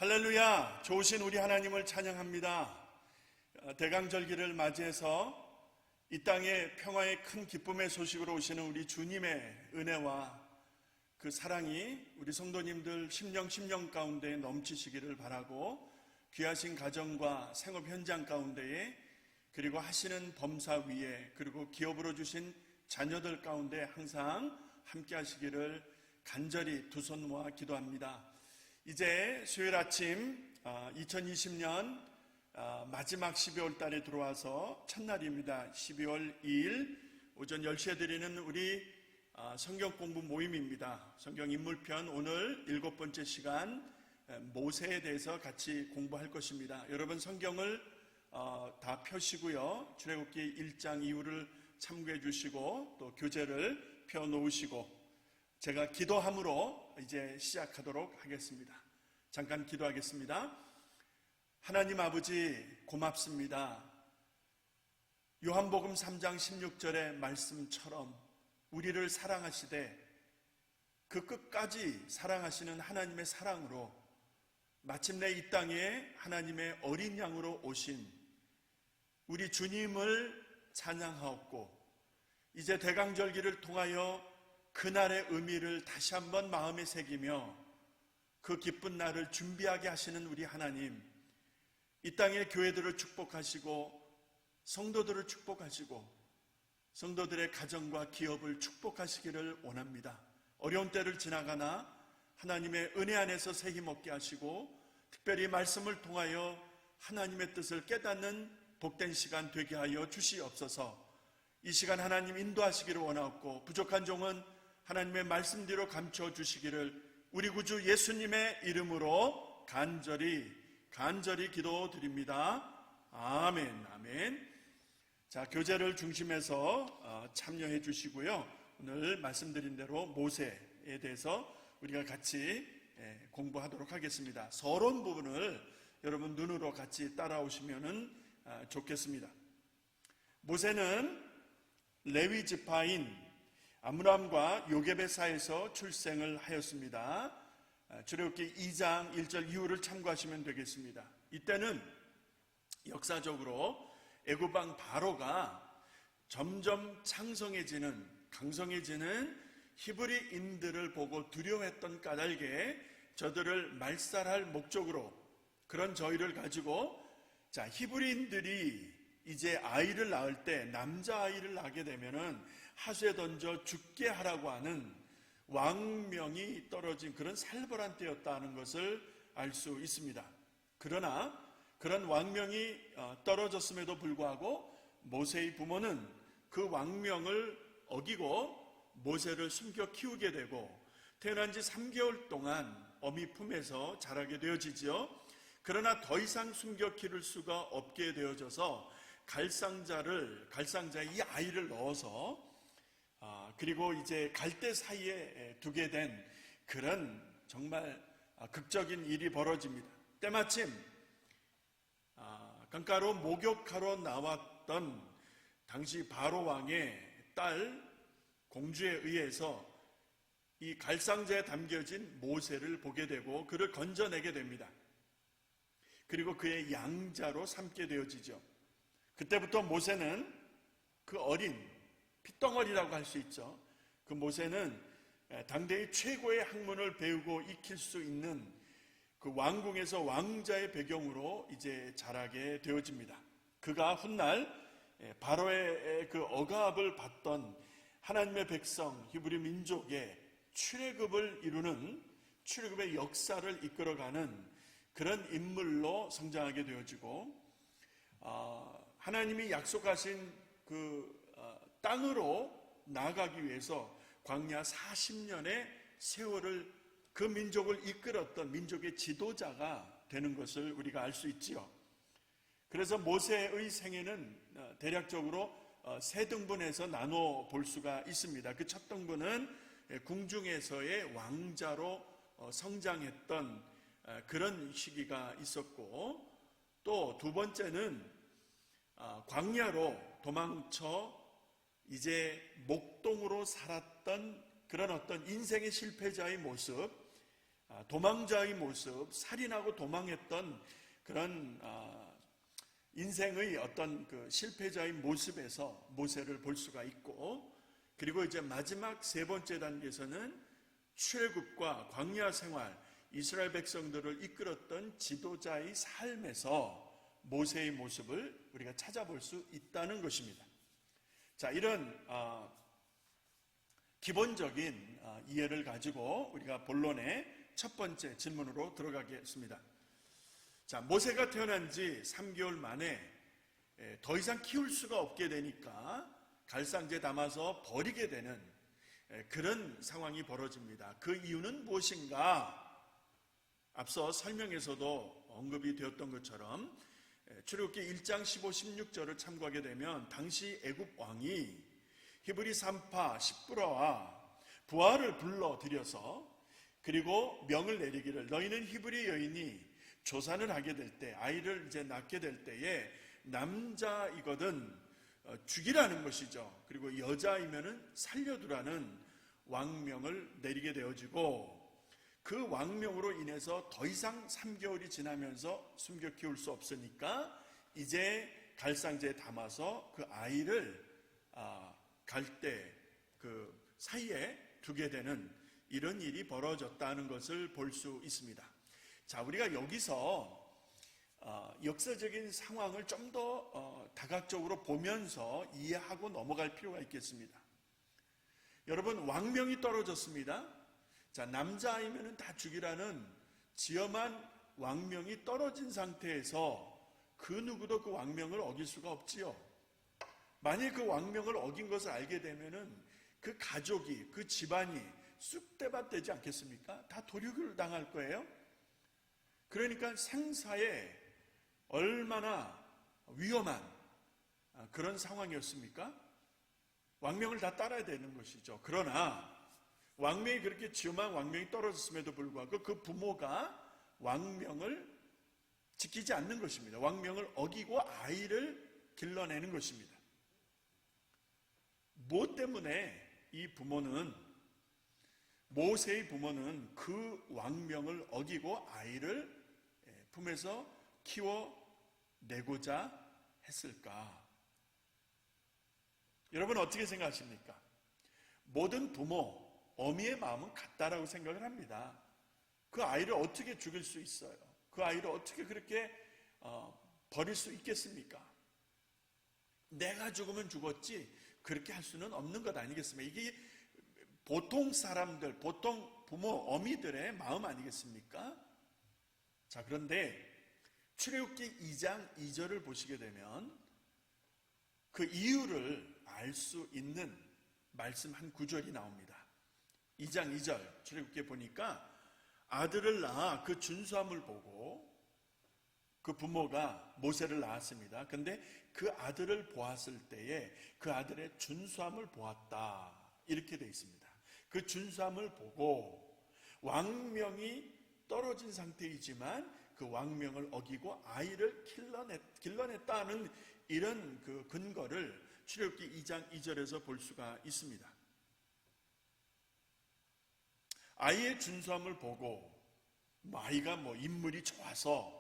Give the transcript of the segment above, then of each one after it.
할렐루야! 좋으신 우리 하나님을 찬양합니다. 대강절기를 맞이해서 이 땅에 평화의 큰 기쁨의 소식으로 오시는 우리 주님의 은혜와 그 사랑이 우리 성도님들 심령 가운데 넘치시기를 바라고, 귀하신 가정과 생업 현장 가운데에, 그리고 하시는 범사 위에, 그리고 기업으로 주신 자녀들 가운데 항상 함께 하시기를 간절히 두 손 모아 기도합니다. 이제 수요일 아침 2020년 마지막 12월 달에 들어와서 첫날입니다. 12월 2일 오전 10시에 드리는 우리 성경 공부 모임입니다. 성경 인물편 오늘 7번째 시간 모세에 대해서 같이 공부할 것입니다. 여러분 성경을 다 펴시고요. 출애굽기 1장 이후를 참고해 주시고 또 교재를 펴 놓으시고 제가 기도함으로 이제 시작하도록 하겠습니다. 잠깐 기도하겠습니다. 하나님 아버지 고맙습니다. 요한복음 3장 16절의 말씀처럼 우리를 사랑하시되 그 끝까지 사랑하시는 하나님의 사랑으로 마침내 이 땅에 하나님의 어린 양으로 오신 우리 주님을 찬양하옵고, 이제 대강절기를 통하여 그날의 의미를 다시 한번 마음에 새기며 그 기쁜 날을 준비하게 하시는 우리 하나님, 이 땅의 교회들을 축복하시고 성도들을 축복하시고 성도들의 가정과 기업을 축복하시기를 원합니다. 어려운 때를 지나가나 하나님의 은혜 안에서 새 힘없게 하시고 특별히 말씀을 통하여 하나님의 뜻을 깨닫는 복된 시간 되게 하여 주시옵소서. 이 시간 하나님 인도하시기를 원하옵고 부족한 종은 하나님의 말씀대로 감춰 주시기를 우리 구주 예수님의 이름으로 간절히 기도드립니다. 아멘, 아멘. 자, 교재를 중심해서 참여해 주시고요. 오늘 말씀드린 대로 모세에 대해서 우리가 같이 공부하도록 하겠습니다. 서론 부분을 여러분 눈으로 같이 따라오시면 좋겠습니다. 모세는 레위 지파인 아므람과 요게벳 사이에서 출생을 하였습니다. 출애굽기 2장 1절 이후를 참고하시면 되겠습니다. 이때는 역사적으로 애굽 왕 바로가 점점 강성해지는 히브리인들을 보고 두려워했던 까닭에 저들을 말살할 목적으로 그런 저희를 가지고 히브리인들이 이제 아이를 낳을 때 남자아이를 낳게 되면은 하수에 던져 죽게 하라고 하는 왕명이 떨어진 그런 살벌한 때였다는 것을 알 수 있습니다. 그러나 그런 왕명이 떨어졌음에도 불구하고 모세의 부모는 그 왕명을 어기고 모세를 숨겨 키우게 되고 태어난 지 3개월 동안 어미 품에서 자라게 되어지죠. 그러나 더 이상 숨겨 기를 수가 없게 되어져서 갈상자에 이 아이를 넣어서 그리고 이제 갈대 사이에 두게 된 그런 정말 극적인 일이 벌어집니다. 때마침 강가로 목욕하러 나왔던 당시 바로 왕의 딸 공주에 의해서 이 갈상자에 담겨진 모세를 보게 되고 그를 건져내게 됩니다. 그리고 그의 양자로 삼게 되어지죠. 그때부터 모세는 그 어린 핏덩어리라고 할 수 있죠. 그 모세는 당대의 최고의 학문을 배우고 익힐 수 있는 그 왕궁에서 왕자의 배경으로 이제 자라게 되어집니다. 그가 훗날 바로의 그 억압을 받던 하나님의 백성 히브리 민족의 출애굽을 이루는 출애굽의 역사를 이끌어가는 그런 인물로 성장하게 되어지고 하나님이 약속하신 그 땅으로 나아가기 위해서 광야 40년의 세월을 그 민족을 이끌었던 민족의 지도자가 되는 것을 우리가 알 수 있지요. 그래서 모세의 생애는 대략적으로 세 등분해서 나눠 볼 수가 있습니다. 그 첫 등분은 궁중에서의 왕자로 성장했던 그런 시기가 있었고, 또 두 번째는 광야로 도망쳐 이제 목동으로 살았던 그런 어떤 인생의 실패자의 모습, 도망자의 모습, 살인하고 도망했던 그런 인생의 어떤 그 실패자의 모습에서 모세를 볼 수가 있고, 그리고 이제 마지막 세 번째 단계에서는 출애굽과 광야 생활, 이스라엘 백성들을 이끌었던 지도자의 삶에서 모세의 모습을 우리가 찾아볼 수 있다는 것입니다. 자, 이런 기본적인 이해를 가지고 우리가 본론의 첫 번째 질문으로 들어가겠습니다. 자, 모세가 태어난 지 3개월 만에 더 이상 키울 수가 없게 되니까 갈상지에 담아서 버리게 되는 그런 상황이 벌어집니다. 그 이유는 무엇인가? 앞서 설명에서도 언급이 되었던 것처럼 출애굽기 1장 15, 16절을 참고하게 되면 당시 애굽 왕이 히브리 산파 십브라와 부하를 불러들여서 그리고 명을 내리기를, 너희는 히브리 여인이 조산을 하게 될 때, 아이를 이제 낳게 될 때에 남자이거든 죽이라는 것이죠. 그리고 여자이면은 살려두라는 왕명을 내리게 되어지고, 그 왕명으로 인해서 더 이상 3개월이 지나면서 숨겨 키울 수 없으니까 이제 갈상지에 담아서 그 아이를 갈대 그 사이에 두게 되는 이런 일이 벌어졌다는 것을 볼 수 있습니다. 자, 우리가 여기서 역사적인 상황을 좀 더 다각적으로 보면서 이해하고 넘어갈 필요가 있겠습니다. 여러분, 왕명이 떨어졌습니다. 자, 남자아이면 다 죽이라는 지엄한 왕명이 떨어진 상태에서 그 누구도 그 왕명을 어길 수가 없지요. 만일 그 왕명을 어긴 것을 알게 되면은 그 가족이, 그 집안이 쑥대밭 되지 않겠습니까? 다 도륙을 당할 거예요. 그러니까 생사에 얼마나 위험한 그런 상황이었습니까? 왕명을 다 따라야 되는 것이죠. 그러나 왕명이 그렇게 지엄한 왕명이 떨어졌음에도 불구하고 그 부모가 왕명을 지키지 않는 것입니다. 왕명을 어기고 아이를 길러내는 것입니다. 무엇 때문에 이 부모는, 모세의 부모는 그 왕명을 어기고 아이를 품에서 키워내고자 했을까? 여러분 어떻게 생각하십니까? 모든 부모, 어미의 마음은 같다라고 생각을 합니다. 그 아이를 어떻게 죽일 수 있어요? 그 아이를 어떻게 그렇게 버릴 수 있겠습니까? 내가 죽으면 죽었지 그렇게 할 수는 없는 것 아니겠습니까? 이게 보통 사람들, 보통 부모, 어미들의 마음 아니겠습니까? 자, 그런데 출애굽기 2장 2절을 보시게 되면 그 이유를 알 수 있는 말씀 한 구절이 나옵니다. 2장 2절 출애굽기에 보니까 아들을 낳아 그 준수함을 보고, 그 부모가 모세를 낳았습니다. 근데 그 아들을 보았을 때에 그 아들의 준수함을 보았다, 이렇게 되어 있습니다. 그 준수함을 보고 왕명이 떨어진 상태이지만 그 왕명을 어기고 아이를 길러냈다는 이런 그 근거를 출애굽기 2장 2절에서 볼 수가 있습니다. 아이의 준수함을 보고 아이가 인물이 좋아서,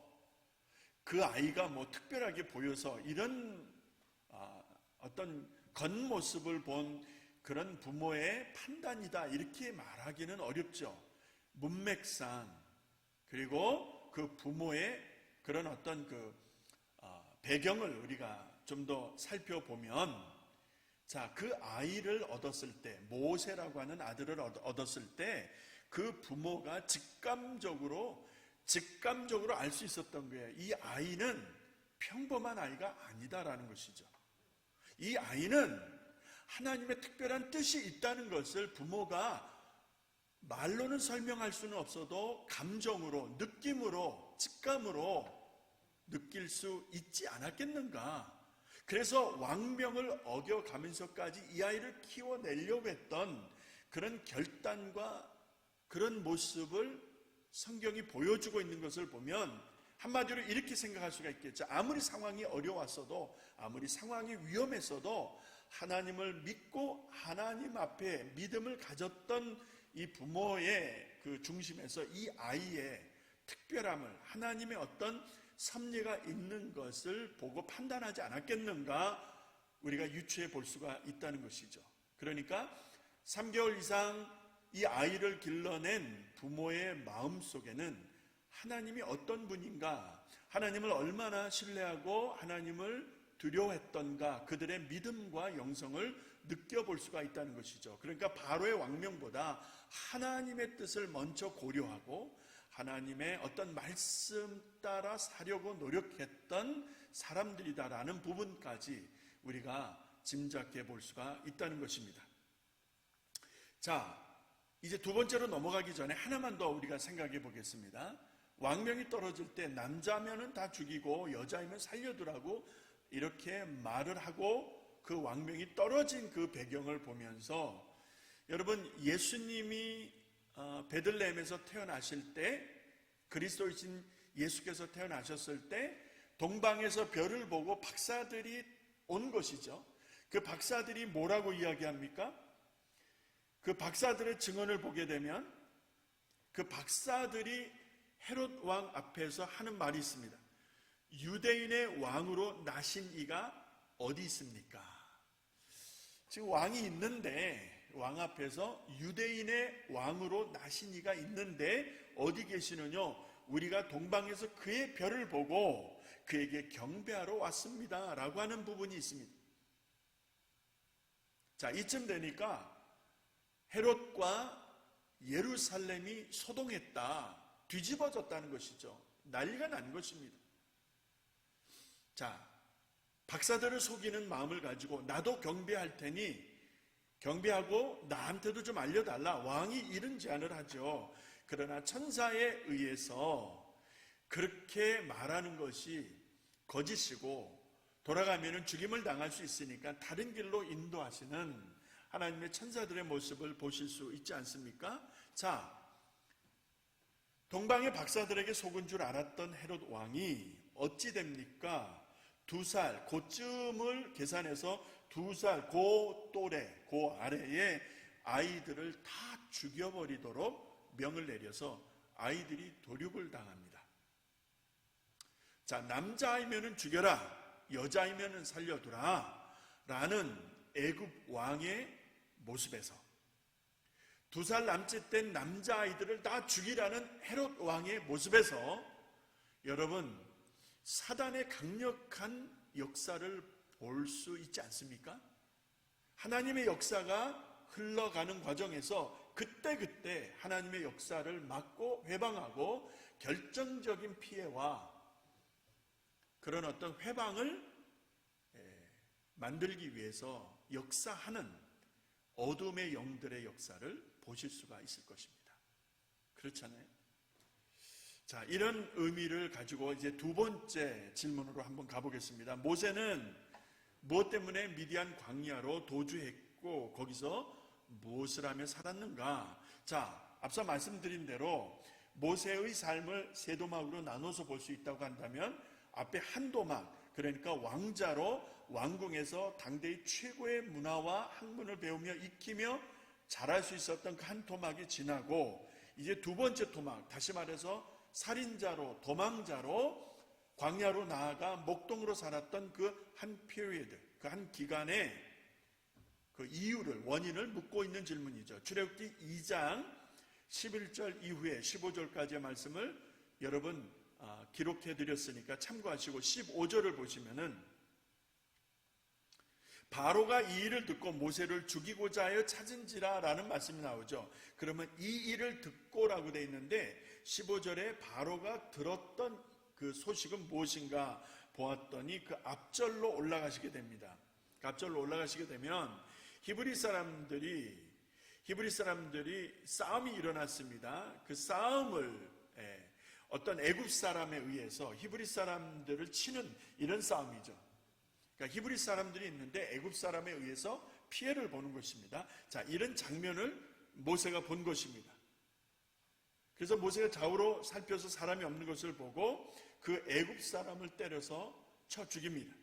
그 아이가 특별하게 보여서 이런 어떤 겉모습을 본 그런 부모의 판단이다, 이렇게 말하기는 어렵죠. 문맥상, 그리고 그 부모의 그런 어떤 그 배경을 우리가 좀 더 살펴보면, 자, 그 아이를 얻었을 때, 모세라고 하는 아들을 얻었을 때 그 부모가 직감적으로 알 수 있었던 거예요. 이 아이는 평범한 아이가 아니다라는 것이죠. 이 아이는 하나님의 특별한 뜻이 있다는 것을 부모가 말로는 설명할 수는 없어도 감정으로, 느낌으로, 직감으로 느낄 수 있지 않았겠는가. 그래서 왕명을 어겨가면서까지 이 아이를 키워내려고 했던 그런 결단과 그런 모습을 성경이 보여주고 있는 것을 보면 한마디로 이렇게 생각할 수가 있겠죠. 아무리 상황이 어려웠어도, 아무리 상황이 위험했어도 하나님을 믿고 하나님 앞에 믿음을 가졌던 이 부모의 그 중심에서 이 아이의 특별함을, 하나님의 어떤 섭리가 있는 것을 보고 판단하지 않았겠는가, 우리가 유추해 볼 수가 있다는 것이죠. 그러니까 3개월 이상 이 아이를 길러낸 부모의 마음속에는 하나님이 어떤 분인가, 하나님을 얼마나 신뢰하고 하나님을 두려워했던가, 그들의 믿음과 영성을 느껴볼 수가 있다는 것이죠. 그러니까 바로의 왕명보다 하나님의 뜻을 먼저 고려하고 하나님의 어떤 말씀 따라 사려고 노력했던 사람들이다라는 부분까지 우리가 짐작해 볼 수가 있다는 것입니다. 자, 이제 두 번째로 넘어가기 전에 하나만 더 우리가 생각해 보겠습니다. 왕명이 떨어질 때 남자면은 다 죽이고 여자이면 살려두라고 이렇게 말을 하고 그 왕명이 떨어진 그 배경을 보면서, 여러분, 예수님이 베들레헴에서 태어나실 때, 그리스도이신 예수께서 태어나셨을 때 동방에서 별을 보고 박사들이 온 것이죠. 그 박사들이 뭐라고 이야기합니까? 그 박사들의 증언을 보게 되면 그 박사들이 헤롯 왕 앞에서 하는 말이 있습니다. 유대인의 왕으로 나신 이가 어디 있습니까? 지금 왕이 있는데, 왕 앞에서 유대인의 왕으로 나신 이가 있는데 어디 계시느냐? 우리가 동방에서 그의 별을 보고 그에게 경배하러 왔습니다 라고 하는 부분이 있습니다. 자, 이쯤 되니까 헤롯과 예루살렘이 소동했다, 뒤집어졌다는 것이죠. 난리가 난 것입니다. 자, 박사들을 속이는 마음을 가지고 나도 경배할 테니 경배하고 나한테도 좀 알려달라, 왕이 이런 제안을 하죠. 그러나 천사에 의해서 그렇게 말하는 것이 거짓이고 돌아가면 죽임을 당할 수 있으니까 다른 길로 인도하시는 하나님의 천사들의 모습을 보실 수 있지 않습니까? 자, 동방의 박사들에게 속은 줄 알았던 헤롯 왕이 어찌 됩니까? 2살, 고쯤을 계산해서 2살, 고 또래, 고 아래의 아이들을 다 죽여버리도록 명을 내려서 아이들이 도륙을 당합니다. 자, 남자이면은 죽여라, 여자이면은 살려두라 라는 애굽 왕의 모습에서 2살 남짓 된 남자아이들을 다 죽이라는 헤롯 왕의 모습에서, 여러분, 사단의 강력한 역사를 볼 수 있지 않습니까? 하나님의 역사가 흘러가는 과정에서 그때그때 하나님의 역사를 막고 회방하고 결정적인 피해와 그런 어떤 회방을 만들기 위해서 역사하는 어둠의 영들의 역사를 보실 수가 있을 것입니다. 그렇잖아요? 자, 이런 의미를 가지고 이제 두 번째 질문으로 한번 가보겠습니다. 모세는 무엇 때문에 미디안 광야로 도주했고 거기서 무엇을 하며 살았는가? 자, 앞서 말씀드린 대로 모세의 삶을 세 도막으로 나눠서 볼 수 있다고 한다면 앞에 한 도막, 그러니까 왕자로 왕궁에서 당대의 최고의 문화와 학문을 배우며 익히며 자랄 수 있었던 그 한 토막이 지나고 이제 두 번째 토막, 다시 말해서 살인자로 도망자로 광야로 나아가 목동으로 살았던 그 한 피리어드, 그 한 기간에 그 이유를, 원인을 묻고 있는 질문이죠. 출애굽기 2장 11절 이후에 15절까지의 말씀을 여러분 기록해 드렸으니까 참고하시고 15절을 보시면은 바로가 이 일을 듣고 모세를 죽이고자 하여 찾은지라 라는 말씀이 나오죠. 그러면 이 일을 듣고라고 되어 있는데 15절에 바로가 들었던 그 소식은 무엇인가 보았더니 그 앞절로 올라가시게 됩니다. 그 앞절로 올라가시게 되면 히브리 사람들이 싸움이 일어났습니다. 그 싸움을 어떤 애굽 사람에 의해서 히브리 사람들을 치는 이런 싸움이죠. 그러니까 히브리 사람들이 있는데 애굽 사람에 의해서 피해를 보는 것입니다. 자, 이런 장면을 모세가 본 것입니다. 그래서 모세가 좌우로 살펴서 사람이 없는 것을 보고 그 애굽 사람을 때려서 쳐 죽입니다.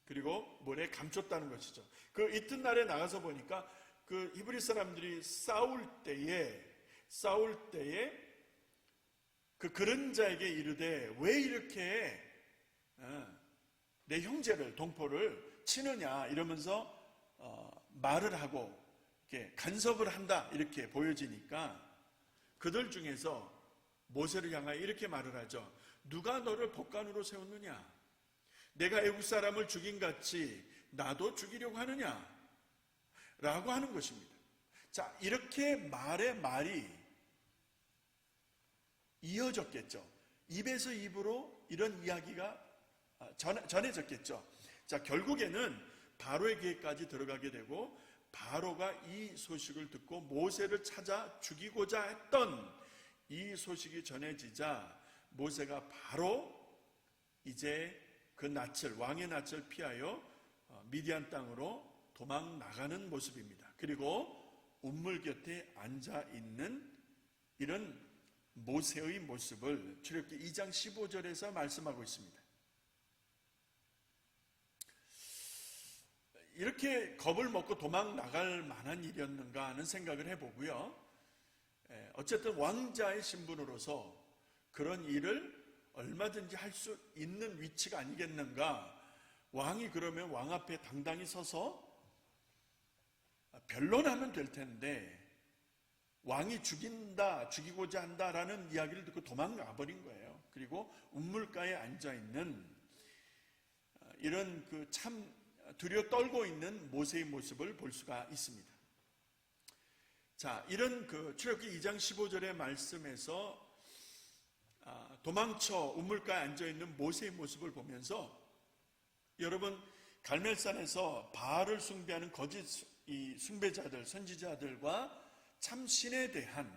그리고 모래에 감췄다는 것이죠. 그 이튿날에 나가서 보니까 그 히브리 사람들이 싸울 때에 싸울 때에 그 그른자에게 이르되 왜 이렇게 내 형제를 동포를 치느냐 이러면서 말을 하고 이렇게 간섭을 한다 이렇게 보여지니까 그들 중에서 모세를 향하여 이렇게 말을 하죠. 누가 너를 법관으로 세웠느냐? 내가 애국 사람을 죽인 같이 나도 죽이려고 하느냐? 라고 하는 것입니다. 자, 이렇게 말이 이어졌겠죠. 입에서 입으로 이런 이야기가 전해졌겠죠. 자, 결국에는 바로의 귀에까지 들어가게 되고 바로가 이 소식을 듣고 모세를 찾아 죽이고자 했던 이 소식이 전해지자 모세가 바로 이제 그 낯을, 왕의 낯을 피하여 미디안 땅으로 도망 나가는 모습입니다. 그리고 운물 곁에 앉아 있는 이런 모세의 모습을 출애굽기 2장 15절에서 말씀하고 있습니다. 이렇게 겁을 먹고 도망 나갈 만한 일이었는가 하는 생각을 해보고요. 어쨌든 왕자의 신분으로서 그런 일을 얼마든지 할 수 있는 위치가 아니겠는가. 왕이 그러면 왕 앞에 당당히 서서 변론하면 될 텐데 왕이 죽이고자 한다라는 이야기를 듣고 도망가 버린 거예요. 그리고 운물가에 앉아 있는 이런 그 참 두려워 떨고 있는 모세의 모습을 볼 수가 있습니다. 자, 이런 그 출애굽기 2장 15절의 말씀에서 도망쳐 우물가에 앉아 있는 모세의 모습을 보면서 여러분 갈멜산에서 바알을 숭배하는 거짓 숭배자들, 선지자들과 참 신에 대한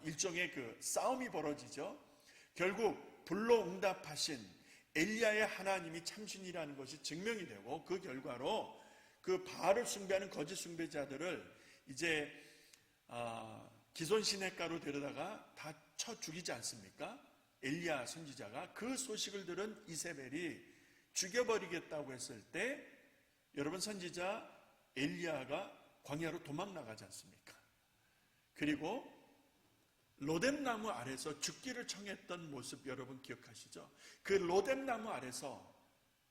일종의 그 싸움이 벌어지죠. 결국 불로 응답하신 엘리야의 하나님이 참신이라는 것이 증명이 되고 그 결과로 그 바알을 숭배하는 거짓 숭배자들을 이제 기손 시냇가로 데려다가 다 쳐 죽이지 않습니까? 엘리야 선지자가 그 소식을 들은 이세벨이 죽여버리겠다고 했을 때 여러분 선지자 엘리야가 광야로 도망 나가지 않습니까? 그리고 로뎀나무 아래서 죽기를 청했던 모습 여러분 기억하시죠? 그 로뎀나무 아래서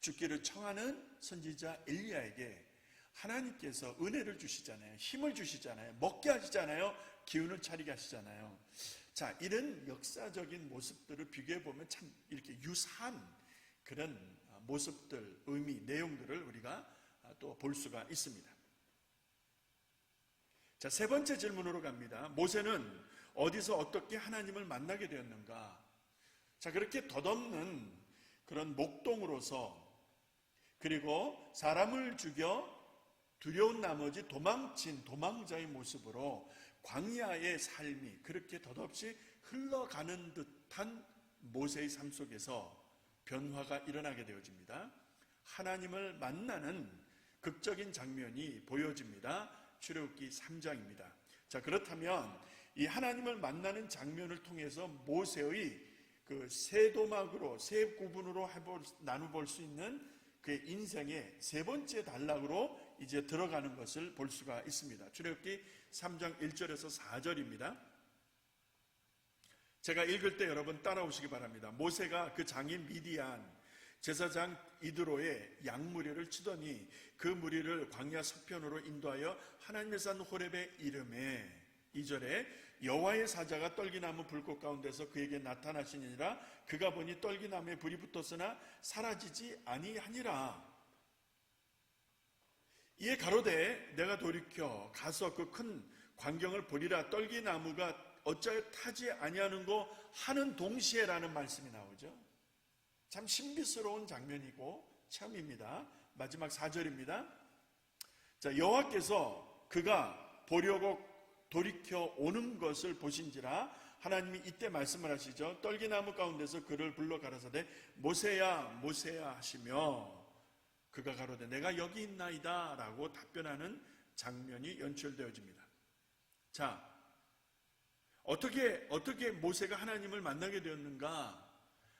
죽기를 청하는 선지자 엘리야에게 하나님께서 은혜를 주시잖아요. 힘을 주시잖아요. 먹게 하시잖아요. 기운을 차리게 하시잖아요. 자, 이런 역사적인 모습들을 비교해 보면 참 이렇게 유사한 그런 모습들, 의미, 내용들을 우리가 또 볼 수가 있습니다. 자, 세 번째 질문으로 갑니다. 모세는 어디서 어떻게 하나님을 만나게 되었는가? 자, 그렇게 덧없는 그런 목동으로서 그리고 사람을 죽여 두려운 나머지 도망친 도망자의 모습으로 광야의 삶이 그렇게 덧없이 흘러가는 듯한 모세의 삶 속에서 변화가 일어나게 되어집니다. 하나님을 만나는 극적인 장면이 보여집니다. 출애굽기 3장입니다. 자, 그렇다면 이 하나님을 만나는 장면을 통해서 모세의 그 세 도막으로 세 구분으로 나눠볼 수 있는 그의 인생의 세 번째 단락으로 이제 들어가는 것을 볼 수가 있습니다. 출애굽기 3장 1절에서 4절입니다. 제가 읽을 때 여러분 따라오시기 바랍니다. 모세가 그 장인 미디안 제사장 이드로의 양무리를 치더니 그 무리를 광야 서편으로 인도하여 하나님의 산 호렙에 이르매 2절에 여호와의 사자가 떨기나무 불꽃 가운데서 그에게 나타나시니라 그가 보니 떨기나무에 불이 붙었으나 사라지지 아니하니라. 이에 가로되 내가 돌이켜 가서 그 큰 광경을 보리라 떨기나무가 어찌하여 타지 아니하는고 하는 동시에라는 말씀이 나오죠. 참 신비스러운 장면이고 체험입니다. 마지막 4절입니다. 자, 여호와께서 그가 보려고 돌이켜 오는 것을 보신지라 하나님이 이때 말씀을 하시죠. 떨기나무 가운데서 그를 불러 가라사대 모세야 모세야 하시며 그가 가로되 내가 여기 있나이다 라고 답변하는 장면이 연출되어집니다. 자, 어떻게 모세가 하나님을 만나게 되었는가?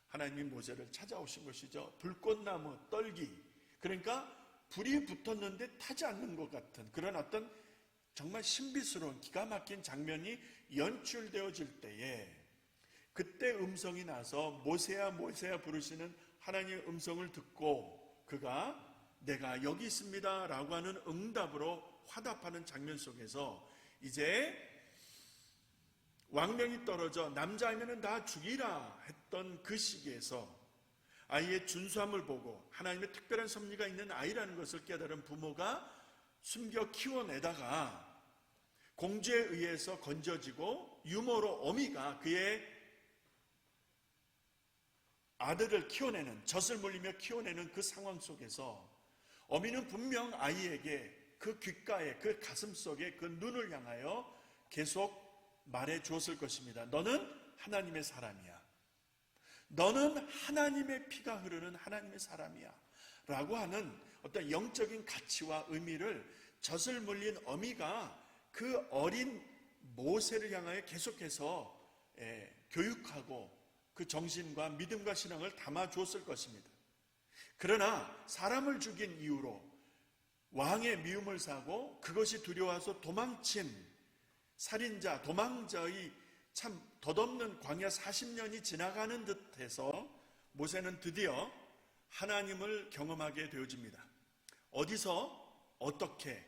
하나님이 모세를 찾아오신 것이죠. 불꽃나무 떨기, 그러니까 불이 붙었는데 타지 않는 것 같은 그런 어떤 정말 신비스러운 기가 막힌 장면이 연출되어질 때에 그때 음성이 나서 모세야 모세야 부르시는 하나님의 음성을 듣고 그가 내가 여기 있습니다 라고 하는 응답으로 화답하는 장면 속에서 이제 왕명이 떨어져 남자이면은 다 죽이라 했던 그 시기에서 아이의 준수함을 보고 하나님의 특별한 섭리가 있는 아이라는 것을 깨달은 부모가 숨겨 키워내다가 공주에 의해서 건져지고 유모로 어미가 그의 아들을 키워내는, 젖을 물리며 키워내는 그 상황 속에서 어미는 분명 아이에게 그 귓가에, 그 가슴 속에 그 눈을 향하여 계속 말해 주었을 것입니다. 너는 하나님의 사람이야. 너는 하나님의 피가 흐르는 하나님의 사람이야 라고 하는 어떤 영적인 가치와 의미를 젖을 물린 어미가 그 어린 모세를 향하여 계속해서 교육하고 그 정신과 믿음과 신앙을 담아 주었을 것입니다. 그러나 사람을 죽인 이유로 왕의 미움을 사고 그것이 두려워서 도망친 살인자, 도망자의 참 덧없는 광야 40년이 지나가는 듯해서 모세는 드디어 하나님을 경험하게 되어집니다. 어디서 어떻게?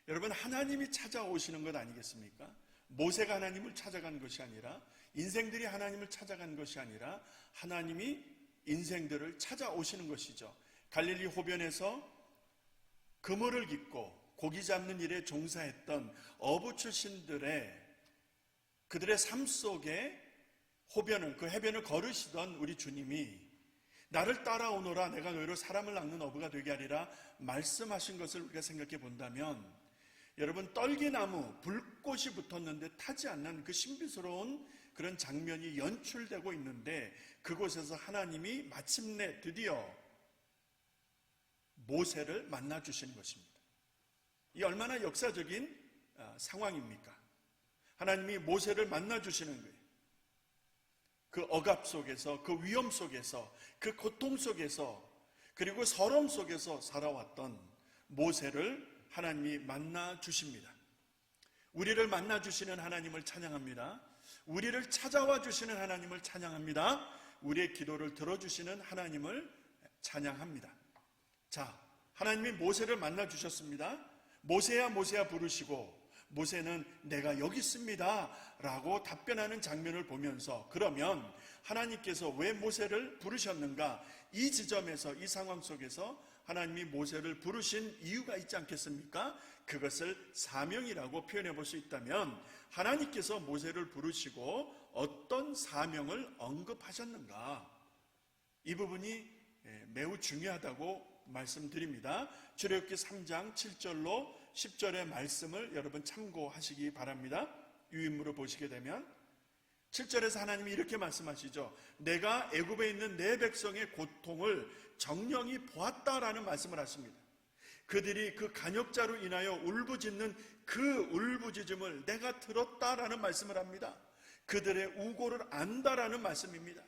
여러분, 하나님이 찾아오시는 것 아니겠습니까? 모세가 하나님을 찾아간 것이 아니라, 인생들이 하나님을 찾아간 것이 아니라 하나님이 인생들을 찾아오시는 것이죠. 갈릴리 호변에서 그물을 깃고 고기 잡는 일에 종사했던 어부 출신들의 그들의 삶 속에 호변을, 그 해변을 걸으시던 우리 주님이 나를 따라오너라 내가 너희로 사람을 낚는 어부가 되게 하리라 말씀하신 것을 우리가 생각해 본다면, 여러분, 떨기나무 불꽃이 붙었는데 타지 않는 그 신비스러운 그런 장면이 연출되고 있는데, 그곳에서 하나님이 마침내 드디어 모세를 만나 주시는 것입니다. 이 얼마나 역사적인 상황입니까? 하나님이 모세를 만나 주시는 거예요. 그 억압 속에서, 그 위험 속에서, 그 고통 속에서, 그리고 서름 속에서 살아왔던 모세를 하나님이 만나 주십니다. 우리를 만나 주시는 하나님을 찬양합니다. 우리를 찾아와 주시는 하나님을 찬양합니다. 우리의 기도를 들어주시는 하나님을 찬양합니다. 자, 하나님이 모세를 만나 주셨습니다. 모세야 모세야 부르시고 모세는 내가 여기 있습니다 라고 답변하는 장면을 보면서, 그러면 하나님께서 왜 모세를 부르셨는가? 이 지점에서, 이 상황 속에서 하나님이 모세를 부르신 이유가 있지 않겠습니까? 그것을 사명이라고 표현해 볼 수 있다면, 하나님께서 모세를 부르시고 어떤 사명을 언급하셨는가? 이 부분이 매우 중요하다고 말씀드립니다. 출애굽기 3장 7절로 10절의 말씀을 여러분 참고하시기 바랍니다. 유인물을 보시게 되면 7절에서 하나님이 이렇게 말씀하시죠. 내가 애굽에 있는 내 백성의 고통을 정령이 보았다라는 말씀을 하십니다. 그들이 그 간역자로 인하여 울부짖는 그 울부짖음을 내가 들었다라는 말씀을 합니다. 그들의 우고를 안다라는 말씀입니다.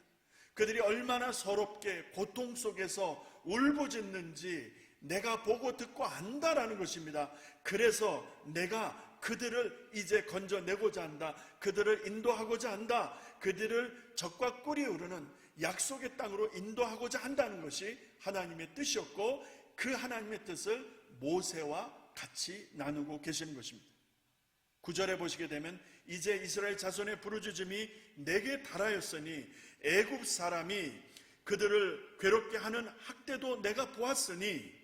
그들이 얼마나 서럽게 고통 속에서 울부짖는지 내가 보고 듣고 안다라는 것입니다. 그래서 내가 그들을 이제 건져내고자 한다. 그들을 인도하고자 한다. 그들을 적과 꿀이 흐르는 약속의 땅으로 인도하고자 한다는 것이 하나님의 뜻이었고, 그 하나님의 뜻을 모세와 같이 나누고 계시는 것입니다. 9절에 보시게 되면 이제 이스라엘 자손의 부르짖음이 내게 달하였으니 애굽 사람이 그들을 괴롭게 하는 학대도 내가 보았으니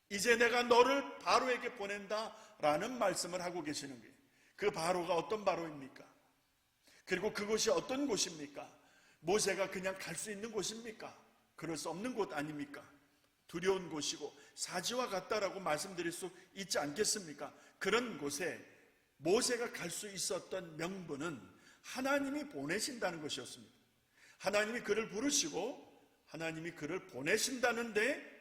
이제 내가 너를 바로에게 보낸다라는 말씀을 하고 계시는 거예요. 그 바로가 어떤 바로입니까? 그리고 그곳이 어떤 곳입니까? 모세가 그냥 갈 수 있는 곳입니까? 그럴 수 없는 곳 아닙니까? 두려운 곳이고 사지와 같다라고 말씀드릴 수 있지 않겠습니까? 그런 곳에 모세가 갈 수 있었던 명분은 하나님이 보내신다는 것이었습니다. 하나님이 그를 부르시고 하나님이 그를 보내신다는데,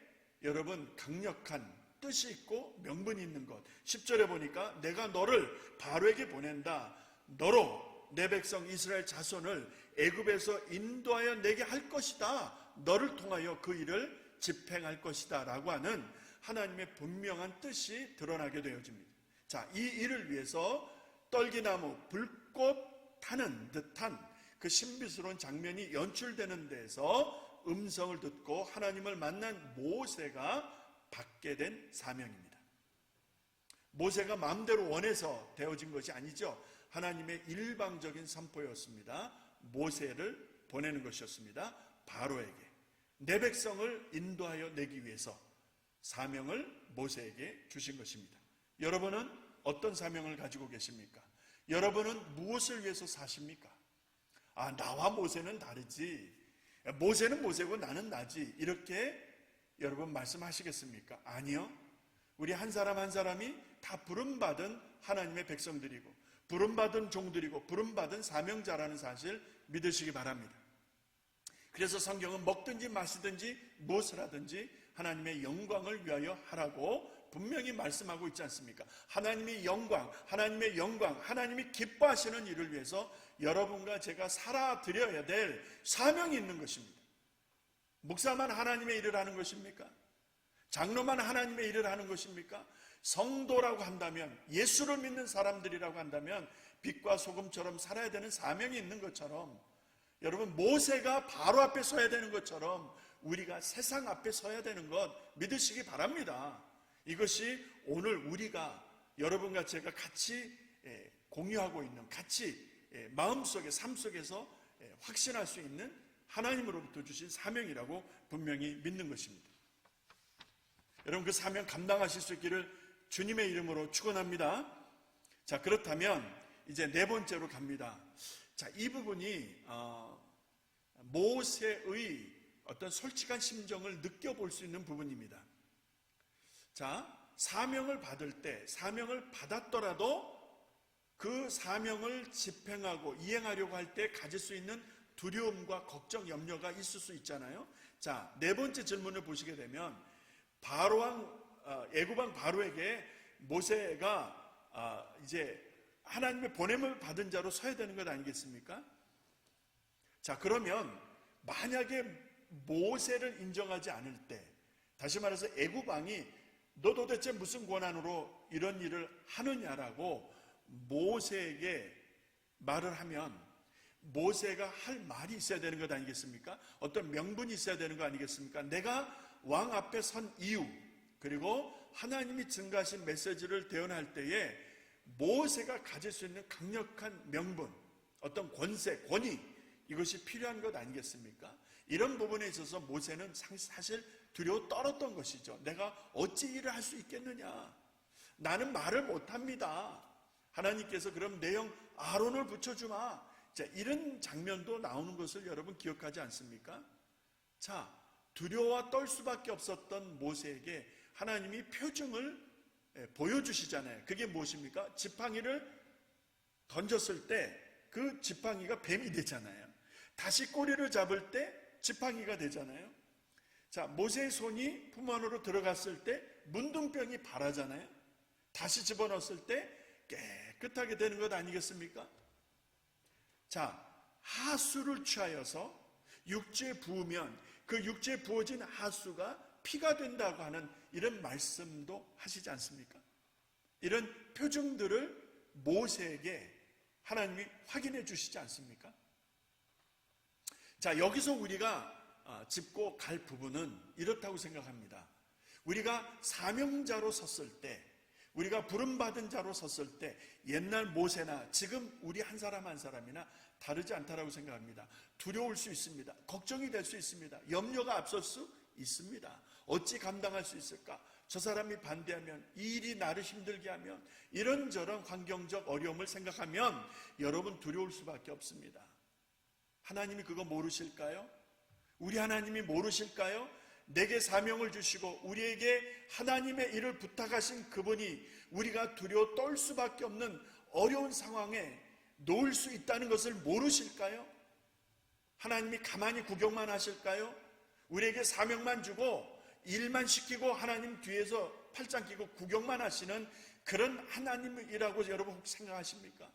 여러분, 강력한 뜻이 있고 명분이 있는 것. 10절에 보니까 내가 너를 바로에게 보낸다. 너로 내 백성 이스라엘 자손을 애굽에서 인도하여 내게 할 것이다. 너를 통하여 그 일을 집행할 것이다 라고 하는 하나님의 분명한 뜻이 드러나게 되어집니다. 자, 이 일을 위해서 떨기나무 불꽃 타는 듯한 그 신비스러운 장면이 연출되는 데서 음성을 듣고 하나님을 만난 모세가 받게 된 사명입니다. 모세가 마음대로 원해서 되어진 것이 아니죠. 하나님의 일방적인 선포였습니다. 모세를 보내는 것이었습니다. 바로에게 내 백성을 인도하여 내기 위해서 사명을 모세에게 주신 것입니다. 여러분은 어떤 사명을 가지고 계십니까? 여러분은 무엇을 위해서 사십니까? 나와 모세는 다르지. 모세는 모세고 나는 나지. 이렇게 여러분 말씀하시겠습니까? 아니요. 우리 한 사람 한 사람이 다 부름받은 하나님의 백성들이고 부름받은 종들이고 부름받은 사명자라는 사실 믿으시기 바랍니다. 그래서 성경은 먹든지 마시든지 무엇을 하든지 하나님의 영광을 위하여 하라고 분명히 말씀하고 있지 않습니까? 하나님의 영광, 하나님이 기뻐하시는 일을 위해서 여러분과 제가 살아드려야 될 사명이 있는 것입니다. 목사만 하나님의 일을 하는 것입니까? 장로만 하나님의 일을 하는 것입니까? 성도라고 한다면, 예수를 믿는 사람들이라고 한다면 빛과 소금처럼 살아야 되는 사명이 있는 것처럼, 여러분 모세가 바로 앞에 서야 되는 것처럼 우리가 세상 앞에 서야 되는 것 믿으시기 바랍니다. 이것이 오늘 우리가 여러분과 제가 같이 공유하고 있는, 같이 마음속에 삶 속에서 확신할 수 있는 하나님으로부터 주신 사명이라고 분명히 믿는 것입니다. 여러분 그 사명 감당하실 수 있기를 주님의 이름으로 축원합니다. 자, 그렇다면 이제 네 번째로 갑니다. 자, 이 부분이 모세의 어떤 솔직한 심정을 느껴볼 수 있는 부분입니다. 자, 사명을 받을 때, 사명을 받았더라도 그 사명을 집행하고 이행하려고 할 때 가질 수 있는 두려움과 걱정, 염려가 있을 수 있잖아요. 자, 네 번째 질문을 보시게 되면 애굽왕 바로에게 모세가 이제 하나님의 보냄을 받은 자로 서야 되는 것 아니겠습니까? 자, 그러면 만약에 모세를 인정하지 않을 때, 다시 말해서 애굽왕이 너 도대체 무슨 권한으로 이런 일을 하느냐라고 모세에게 말을 하면 모세가 할 말이 있어야 되는 것 아니겠습니까? 어떤 명분이 있어야 되는 거 아니겠습니까? 내가 왕 앞에 선 이유, 그리고 하나님이 증가하신 메시지를 대언할 때에 모세가 가질 수 있는 강력한 명분, 어떤 권세, 권위, 이것이 필요한 것 아니겠습니까? 이런 부분에 있어서 모세는 사실 두려워 떨었던 것이죠. 내가 어찌 일을 할 수 있겠느냐? 나는 말을 못합니다. 하나님께서 그럼 내 형 아론을 붙여주마. 자, 이런 장면도 나오는 것을 여러분 기억하지 않습니까? 자, 두려워와 떨 수밖에 없었던 모세에게 하나님이 표징을 보여주시잖아요. 그게 무엇입니까? 지팡이를 던졌을 때 그 지팡이가 뱀이 되잖아요. 다시 꼬리를 잡을 때 지팡이가 되잖아요. 자, 모세의 손이 품 안으로 들어갔을 때 문둥병이 발하잖아요. 다시 집어넣었을 때 깨끗하게 되는 것 아니겠습니까? 자, 하수를 취하여서 육지에 부으면 그 육지에 부어진 하수가 피가 된다고 하는 이런 말씀도 하시지 않습니까? 이런 표징들을 모세에게 하나님이 확인해 주시지 않습니까? 자, 여기서 우리가 짚고 갈 부분은 이렇다고 생각합니다. 우리가 사명자로 섰을 때, 우리가 부름받은 자로 섰을 때 옛날 모세나 지금 우리 한 사람 한 사람이나 다르지 않다라고 생각합니다. 두려울 수 있습니다. 걱정이 될 수 있습니다. 염려가 앞설 수 있습니다. 어찌 감당할 수 있을까? 저 사람이 반대하면, 이 일이 나를 힘들게 하면, 이런저런 환경적 어려움을 생각하면 여러분 두려울 수밖에 없습니다. 하나님이 그거 모르실까요? 우리 하나님이 모르실까요? 내게 사명을 주시고 우리에게 하나님의 일을 부탁하신 그분이 우리가 두려워 떨 수밖에 없는 어려운 상황에 놓을 수 있다는 것을 모르실까요? 하나님이 가만히 구경만 하실까요? 우리에게 사명만 주고 일만 시키고 하나님 뒤에서 팔짱 끼고 구경만 하시는 그런 하나님이라고 여러분 혹시 생각하십니까?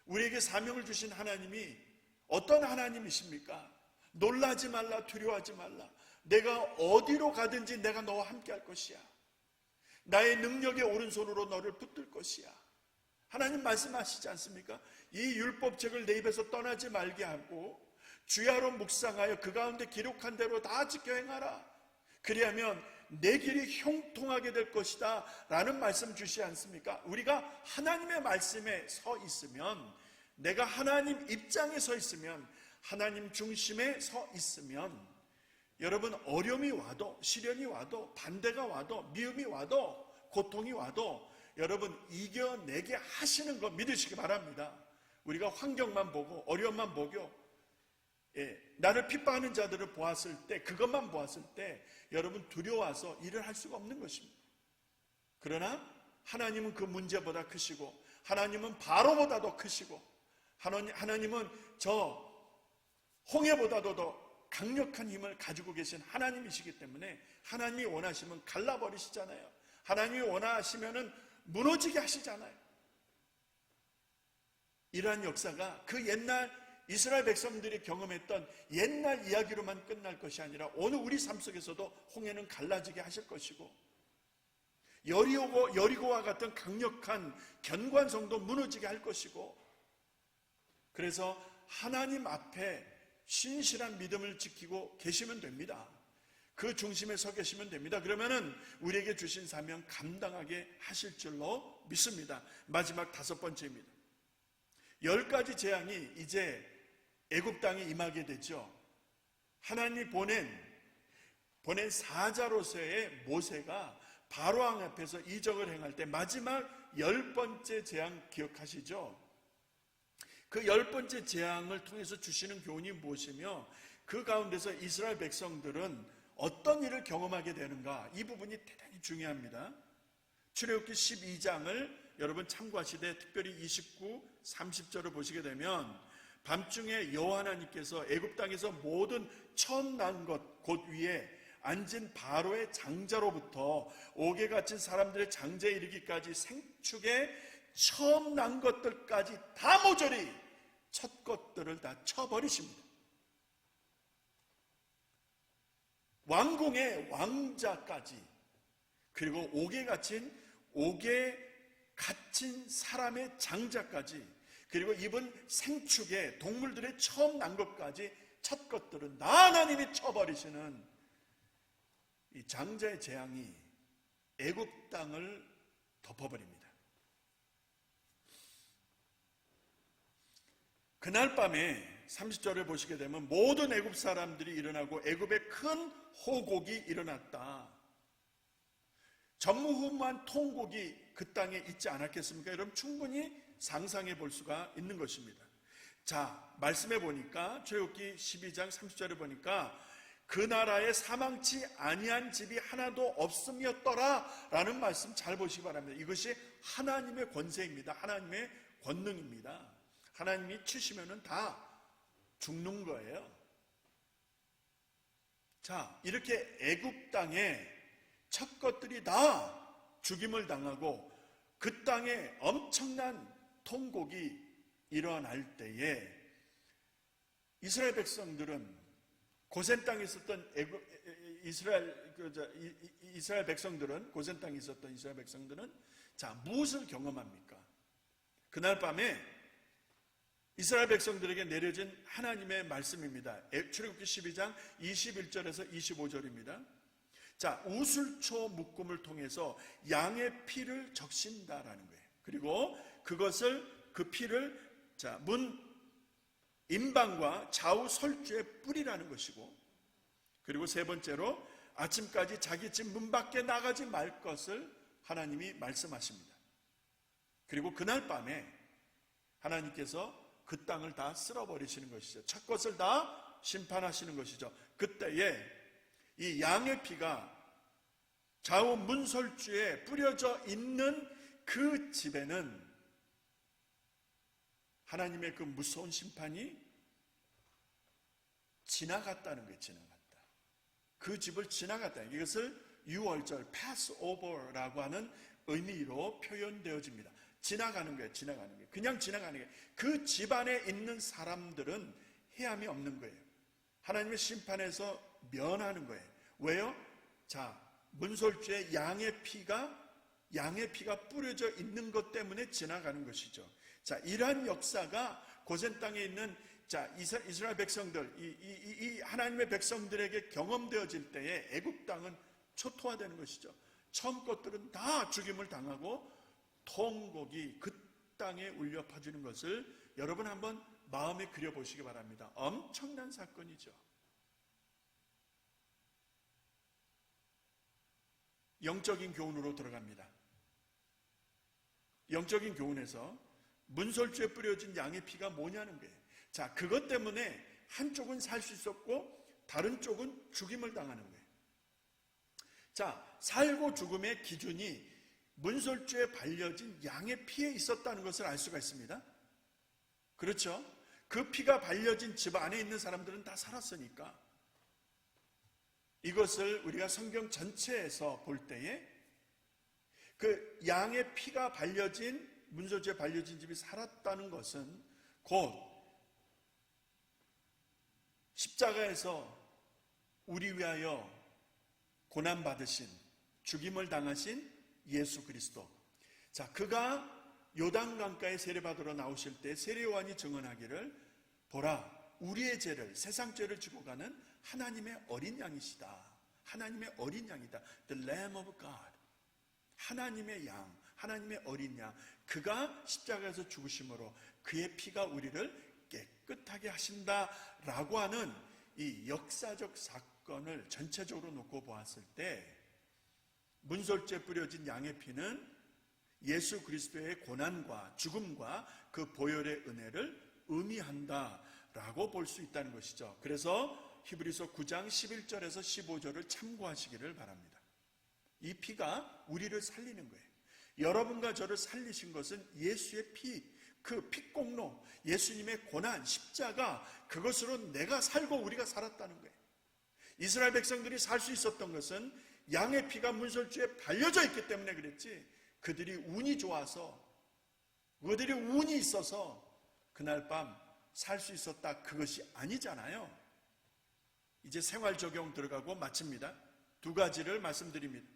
우리에게 사명을 주신 하나님이 어떤 하나님이십니까? 놀라지 말라, 두려워하지 말라. 내가 어디로 가든지 내가 너와 함께 할 것이야. 나의 능력의 오른손으로 너를 붙들 것이야. 하나님 말씀하시지 않습니까? 이 율법책을 내 입에서 떠나지 말게 하고 주야로 묵상하여 그 가운데 기록한 대로 다 지켜 행하라. 그리하면 내 길이 형통하게 될 것이다 라는 말씀 주시지 않습니까? 우리가 하나님의 말씀에 서 있으면, 내가 하나님 입장에 서 있으면, 하나님 중심에 서 있으면, 여러분, 어려움이 와도, 시련이 와도, 반대가 와도, 미움이 와도, 고통이 와도 여러분 이겨내게 하시는 거 믿으시기 바랍니다. 우리가 환경만 보고 어려움만 보고 나를 핍박하는 자들을 보았을 때, 그것만 보았을 때 여러분 두려워서 일을 할 수가 없는 것입니다. 그러나 하나님은 그 문제보다 크시고, 하나님은 바로보다도 크시고, 하나님은 저 홍해보다도 더 강력한 힘을 가지고 계신 하나님이시기 때문에 하나님이 원하시면 갈라버리시잖아요. 하나님이 원하시면 무너지게 하시잖아요. 이러한 역사가 그 옛날 이스라엘 백성들이 경험했던 옛날 이야기로만 끝날 것이 아니라 오늘 우리 삶 속에서도 홍해는 갈라지게 하실 것이고, 여리고와 같은 강력한 견관성도 무너지게 할 것이고, 그래서 하나님 앞에 신실한 믿음을 지키고 계시면 됩니다. 그 중심에 서 계시면 됩니다. 그러면은 우리에게 주신 사명 감당하게 하실 줄로 믿습니다. 마지막 5번째입니다. 10가지 재앙이 이제 애굽 땅에 임하게 되죠. 하나님이 보낸 사자로서의 모세가 바로왕 앞에서 이적을 행할 때 마지막 10번째 재앙 기억하시죠? 그 10번째 재앙을 통해서 주시는 교훈이 무엇이며, 그 가운데서 이스라엘 백성들은 어떤 일을 경험하게 되는가, 이 부분이 대단히 중요합니다. 출애굽기 12장을 여러분 참고하시되 특별히 29, 30절을 보시게 되면, 밤중에 여호와 하나님께서 애굽 땅에서 모든 처음 난 것 곧 위에 앉은 바로의 장자로부터 옥에 갇힌 사람들의 장자에 이르기까지 생축에 처음 난 것들까지 다 모조리 첫 것들을 다 쳐버리십니다. 왕궁의 왕자까지, 그리고 옥에 갇힌 사람의 장자까지, 그리고 입은 생축에 동물들의 처음 난 것까지 첫 것들은 다 하나님이 쳐버리시는 이 장자의 재앙이 애굽 땅을 덮어버립니다. 그날 밤에 30절을 보시게 되면 모든 애굽 사람들이 일어나고 애굽에 큰 호곡이 일어났다. 전무후무한 통곡이 그 땅에 있지 않았겠습니까? 여러분 충분히 상상해 볼 수가 있는 것입니다. 자, 말씀해 보니까 출애굽기 12장 30절에 보니까 그 나라에 사망치 아니한 집이 하나도 없음이었더라 라는 말씀 잘 보시기 바랍니다. 이것이 하나님의 권세입니다. 하나님의 권능입니다. 하나님이 치시면은 다 죽는 거예요. 자, 이렇게 애굽 땅에 첫 것들이 다 죽임을 당하고 그 땅에 엄청난 통곡이 일어날 때에 이스라엘 백성들은, 고센 땅에 있었던 이스라엘 백성들은, 고센 땅에 있었던 이스라엘 백성들은 자, 무엇을 경험합니까? 그날 밤에 이스라엘 백성들에게 내려진 하나님의 말씀입니다. 출애굽기 12장 21절에서 25절입니다. 자, 우슬초 묶음을 통해서 양의 피를 적신다라는 거예요. 그리고 그 피를 자, 문 임방과 좌우 설주에 뿌리라는 것이고, 그리고 세 번째로 아침까지 자기 집 문 밖에 나가지 말 것을 하나님이 말씀하십니다. 그리고 그날 밤에 하나님께서 그 땅을 다 쓸어버리시는 것이죠. 첫 것을 다 심판하시는 것이죠. 그때에 이 양의 피가 좌우 문설주에 뿌려져 있는 그 집에는 하나님의 그 무서운 심판이 지나갔다는 거예요. 지나갔다. 그 집을 지나갔다. 이것을 유월절 패스오버라고 하는 의미로 표현되어집니다. 지나가는 거예요. 지나가는 거예요. 그냥 지나가는 거예요. 그 집안에 있는 사람들은 해함이 없는 거예요. 하나님의 심판에서 면하는 거예요. 왜요? 자, 문설주의 양의 피가 양의 피가 뿌려져 있는 것 때문에 지나가는 것이죠. 자, 이러한 역사가 고센 땅에 있는 이스라엘 백성들, 이 하나님의 백성들에게 경험되어질 때에 애굽 땅은 초토화되는 것이죠. 처음 것들은 다 죽임을 당하고 통곡이 그 땅에 울려 퍼지는 것을 여러분 한번 마음에 그려보시기 바랍니다. 엄청난 사건이죠. 영적인 교훈으로 들어갑니다. 영적인 교훈에서 문설주에 뿌려진 양의 피가 뭐냐는 거예요. 자, 그것 때문에 한쪽은 살 수 있었고 다른 쪽은 죽임을 당하는 거예요. 자, 살고 죽음의 기준이 문설주에 발려진 양의 피에 있었다는 것을 알 수가 있습니다. 그렇죠? 그 피가 발려진 집 안에 있는 사람들은 다 살았으니까 이것을 우리가 성경 전체에서 볼 때에 그 양의 피가 발려진 문설주에 발려진 집이 살았다는 것은 곧 십자가에서 우리 위하여 고난받으신 죽임을 당하신 예수 그리스도. 자, 그가 요단강가에 세례받으러 나오실 때 세례요한이 증언하기를 보라 우리의 죄를 세상 죄를 지고 가는 하나님의 어린 양이시다. 하나님의 어린 양이다. The Lamb of God. 하나님의 양, 하나님의 어린 양. 그가 십자가에서 죽으심으로 그의 피가 우리를 깨끗하게 하신다라고 하는 이 역사적 사건을 전체적으로 놓고 보았을 때 문설주에 뿌려진 양의 피는 예수 그리스도의 고난과 죽음과 그 보혈의 은혜를 의미한다라고 볼 수 있다는 것이죠. 그래서 히브리서 9장 11절에서 15절을 참고하시기를 바랍니다. 이 피가 우리를 살리는 거예요. 여러분과 저를 살리신 것은 예수의 피, 그 피공로, 예수님의 고난, 십자가, 그것으로 내가 살고 우리가 살았다는 거예요. 이스라엘 백성들이 살 수 있었던 것은 양의 피가 문설주에 발려져 있기 때문에 그랬지, 그들이 운이 좋아서, 그들이 운이 있어서 그날 밤 살 수 있었다, 그것이 아니잖아요. 이제 생활 적용 들어가고 마칩니다. 두 가지를 말씀드립니다.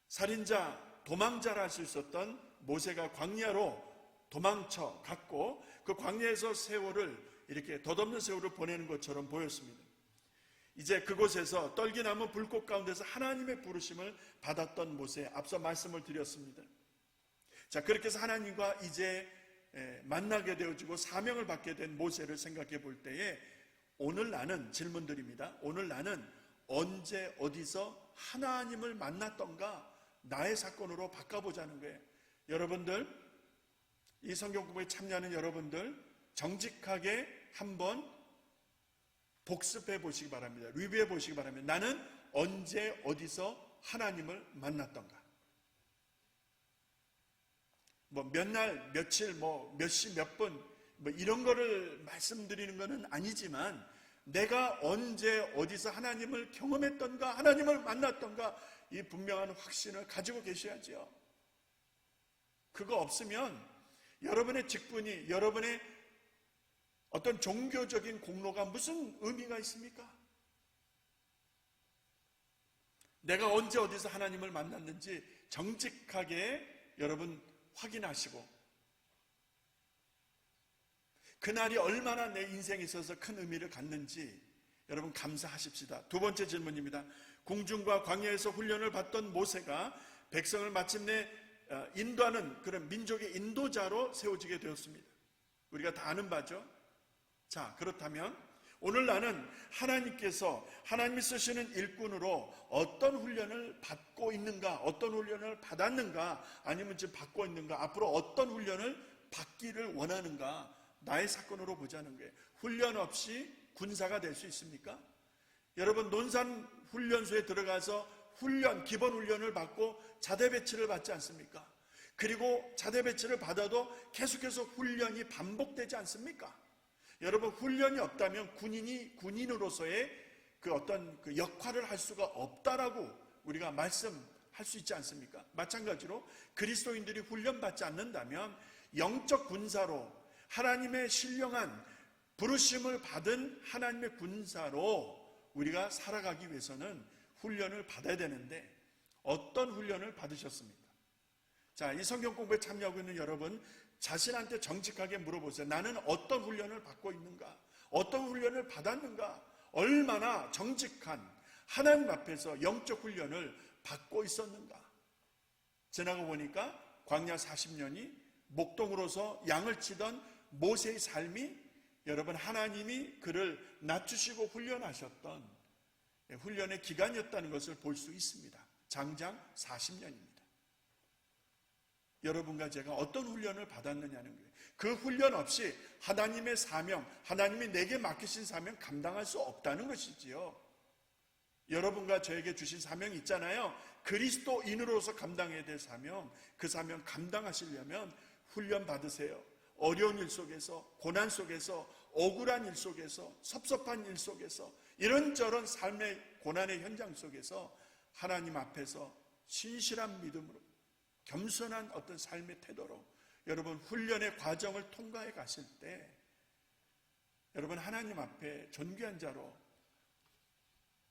살인자, 도망자라 할 수 있었던 모세가 광야로 도망쳐 갔고 그 광야에서 세월을 이렇게 덧없는 세월을 보내는 것처럼 보였습니다. 이제 그곳에서 떨기나무 불꽃 가운데서 하나님의 부르심을 받았던 모세, 앞서 말씀을 드렸습니다. 자, 그렇게 해서 하나님과 이제 만나게 되어지고 사명을 받게 된 모세를 생각해 볼 때에 오늘 나는 질문드립니다. 오늘 나는 언제 어디서 하나님을 만났던가 나의 사건으로 바꿔보자는 거예요. 여러분들, 이 성경 공부에 참여하는 여러분들 정직하게 한번 복습해 보시기 바랍니다. 리뷰해 보시기 바랍니다. 나는 언제 어디서 하나님을 만났던가. 몇 날, 며칠, 몇 시, 몇 분, 이런 거를 말씀드리는 것은 아니지만 내가 언제 어디서 하나님을 경험했던가, 하나님을 만났던가, 이 분명한 확신을 가지고 계셔야죠. 그거 없으면 여러분의 직분이, 여러분의 어떤 종교적인 공로가 무슨 의미가 있습니까? 내가 언제 어디서 하나님을 만났는지 정직하게 여러분 확인하시고 그날이 얼마나 내 인생에 있어서 큰 의미를 갖는지 여러분 감사하십시다. 두 번째 질문입니다. 궁중과 광야에서 훈련을 받던 모세가 백성을 마침내 인도하는 그런 민족의 인도자로 세워지게 되었습니다. 우리가 다 아는 바죠. 자, 그렇다면 오늘 나는 하나님께서 하나님이 쓰시는 일꾼으로 어떤 훈련을 받고 있는가, 어떤 훈련을 받았는가, 아니면 지금 받고 있는가, 앞으로 어떤 훈련을 받기를 원하는가, 나의 사건으로 보자는 거예요. 훈련 없이 군사가 될 수 있습니까? 여러분, 논산 훈련소에 들어가서 기본 훈련을 받고 자대 배치를 받지 않습니까? 그리고 자대 배치를 받아도 계속해서 훈련이 반복되지 않습니까? 여러분, 훈련이 없다면 군인으로서의 그 어떤 그 역할을 할 수가 없다라고 우리가 말씀할 수 있지 않습니까? 마찬가지로 그리스도인들이 훈련받지 않는다면 영적 군사로 하나님의 신령한 부르심을 받은 하나님의 군사로 우리가 살아가기 위해서는 훈련을 받아야 되는데 어떤 훈련을 받으셨습니까? 자, 이 성경 공부에 참여하고 있는 여러분, 자신한테 정직하게 물어보세요. 나는 어떤 훈련을 받고 있는가? 어떤 훈련을 받았는가? 얼마나 정직한 하나님 앞에서 영적 훈련을 받고 있었는가? 지나고 보니까 광야 40년이 목동으로서 양을 치던 모세의 삶이 여러분 하나님이 그를 낮추시고 훈련하셨던 훈련의 기간이었다는 것을 볼 수 있습니다. 장장 40년입니다. 여러분과 제가 어떤 훈련을 받았느냐는 거예요. 그 훈련 없이 하나님의 사명, 하나님이 내게 맡기신 사명 감당할 수 없다는 것이지요. 여러분과 저에게 주신 사명이 있잖아요. 그리스도인으로서 감당해야 될 사명, 그 사명 감당하시려면 훈련 받으세요. 어려운 일 속에서, 고난 속에서, 억울한 일 속에서, 섭섭한 일 속에서, 이런저런 삶의 고난의 현장 속에서 하나님 앞에서 신실한 믿음으로 겸손한 어떤 삶의 태도로 여러분 훈련의 과정을 통과해 가실 때 여러분 하나님 앞에 존귀한 자로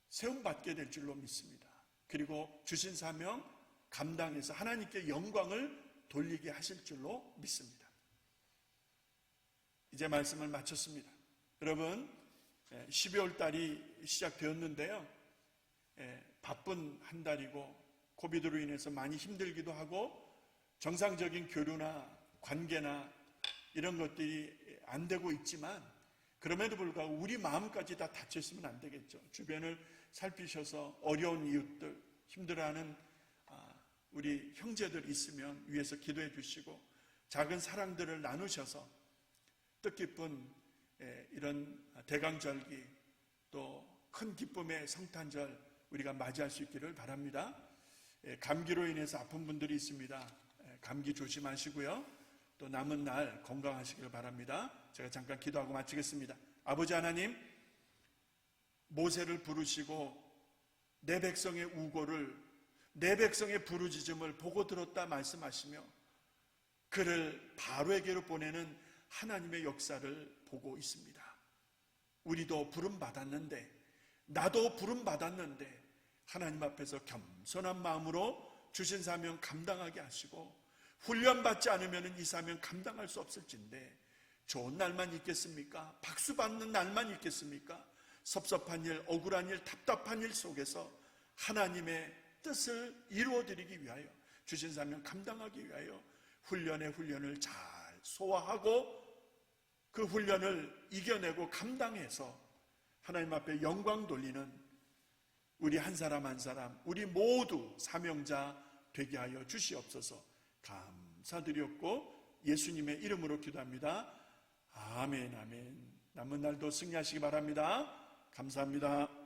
세움받게 될 줄로 믿습니다. 그리고 주신 사명 감당해서 하나님께 영광을 돌리게 하실 줄로 믿습니다. 이제 말씀을 마쳤습니다. 여러분 12월 달이 시작되었는데요. 바쁜 한 달이고 코비드로 인해서 많이 힘들기도 하고 정상적인 교류나 관계나 이런 것들이 안 되고 있지만 그럼에도 불구하고 우리 마음까지 다 닫혀있으면 안 되겠죠. 주변을 살피셔서 어려운 이웃들, 힘들어하는 우리 형제들 있으면 위에서 기도해 주시고 작은 사랑들을 나누셔서 뜻깊은 이런 대강절기 또 큰 기쁨의 성탄절 우리가 맞이할 수 있기를 바랍니다. 감기로 인해서 아픈 분들이 있습니다. 감기 조심하시고요. 또 남은 날 건강하시길 바랍니다. 제가 잠깐 기도하고 마치겠습니다. 아버지 하나님, 모세를 부르시고 내 백성의 우고를, 내 백성의 부르짖음을 보고 들었다 말씀하시며 그를 바로에게로 보내는 하나님의 역사를 보고 있습니다. 우리도 부름받았는데, 나도 부름받았는데 하나님 앞에서 겸손한 마음으로 주신 사명 감당하게 하시고 훈련받지 않으면 이 사명 감당할 수 없을진데 좋은 날만 있겠습니까? 박수 받는 날만 있겠습니까? 섭섭한 일, 억울한 일, 답답한 일 속에서 하나님의 뜻을 이루어드리기 위하여 주신 사명 감당하기 위하여 훈련을 잘 소화하고 그 훈련을 이겨내고 감당해서 하나님 앞에 영광 돌리는 우리 한 사람 한 사람, 우리 모두 사명자 되게 하여 주시옵소서. 감사드렸고 예수님의 이름으로 기도합니다. 아멘, 아멘. 남은 날도 승리하시기 바랍니다. 감사합니다.